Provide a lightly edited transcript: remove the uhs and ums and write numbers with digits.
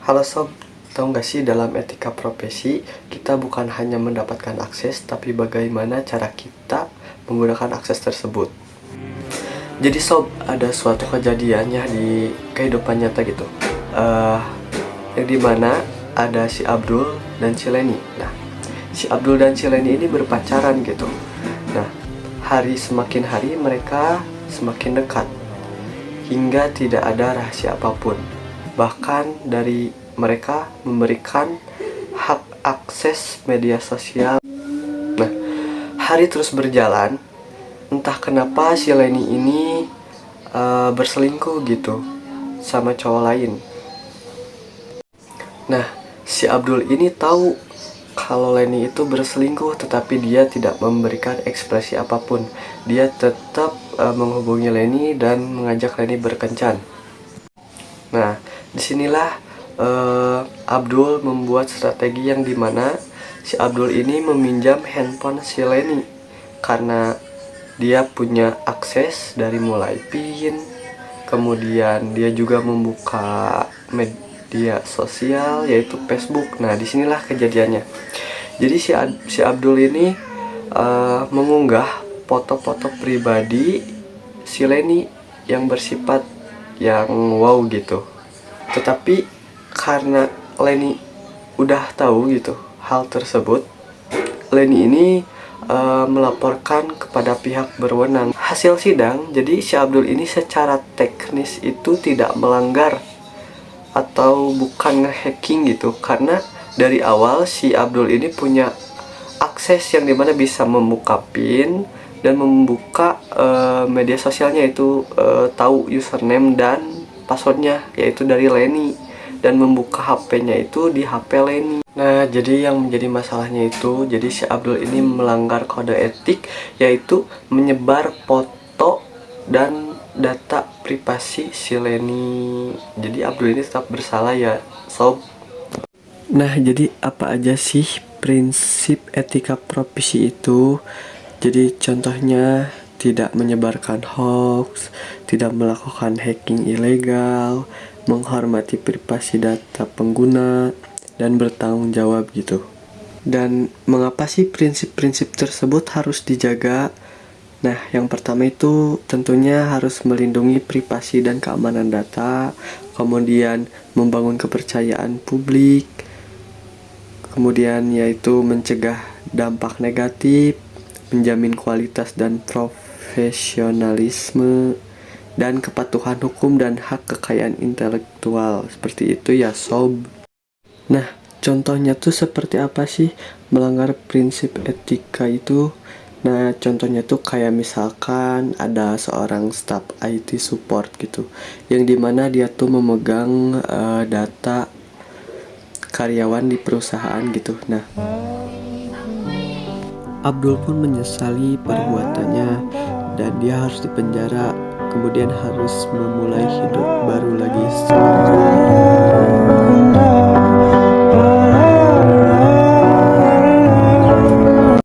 Halo sob, tahu nggak sih dalam etika profesi kita bukan hanya mendapatkan akses, tapi bagaimana cara kita menggunakan akses tersebut. Jadi sob, ada suatu kejadiannya di kehidupan nyata gitu. Eh, yang dimana ada si Abdul dan si Leni. Nah, si Abdul dan si Leni ini berpacaran gitu. Nah, semakin hari mereka semakin dekat hingga tidak ada rahasia apapun. Bahkan dari mereka memberikan hak akses media sosial. Nah, hari terus berjalan. Entah kenapa si Leni ini berselingkuh gitu sama cowok lain. Nah, si Abdul ini tahu kalau Leni itu berselingkuh, tetapi dia tidak memberikan ekspresi apapun. Dia tetap menghubungi Leni dan mengajak Leni berkencan. Nah, disinilah Abdul membuat strategi yang dimana si Abdul ini meminjam handphone si Leni karena dia punya akses dari mulai PIN, kemudian dia juga membuka media sosial yaitu Facebook. Nah, disinilah kejadiannya. Jadi si Abdul ini mengunggah foto-foto pribadi si Leni yang bersifat yang wow gitu. Tetapi karena Leni udah tahu gitu hal tersebut, Leni ini melaporkan kepada pihak berwenang. Hasil sidang, jadi si Abdul ini secara teknis itu tidak melanggar atau bukan nge-hacking gitu, karena dari awal si Abdul ini punya akses yang dimana bisa membuka PIN dan membuka media sosialnya, itu tahu username dan passwordnya yaitu dari Leni, dan membuka HP-nya itu di HP Leni. Nah, jadi yang menjadi masalahnya itu, jadi si Abdul ini melanggar kode etik, yaitu menyebar foto dan data privasi si Leni. Jadi Abdul ini tetap bersalah ya sob. Nah, jadi apa aja sih prinsip etika profesi itu? Jadi contohnya tidak menyebarkan hoax, tidak melakukan hacking ilegal, menghormati privasi data pengguna, dan bertanggung jawab gitu. Dan mengapa sih prinsip-prinsip tersebut harus dijaga? Nah, yang pertama itu tentunya harus melindungi privasi dan keamanan data, kemudian membangun kepercayaan publik, kemudian yaitu mencegah dampak negatif, menjamin kualitas dan profesionalisme, dan kepatuhan hukum dan hak kekayaan intelektual. Seperti itu ya sob. Nah, contohnya tuh seperti apa sih melanggar prinsip etika itu? Nah, contohnya tuh kayak misalkan ada seorang staff IT support gitu, yang dimana dia tuh memegang data karyawan di perusahaan gitu. Nah, Abdul pun menyesali perbuatannya dan dia harus dipenjara, kemudian harus memulai hidup baru lagi setelah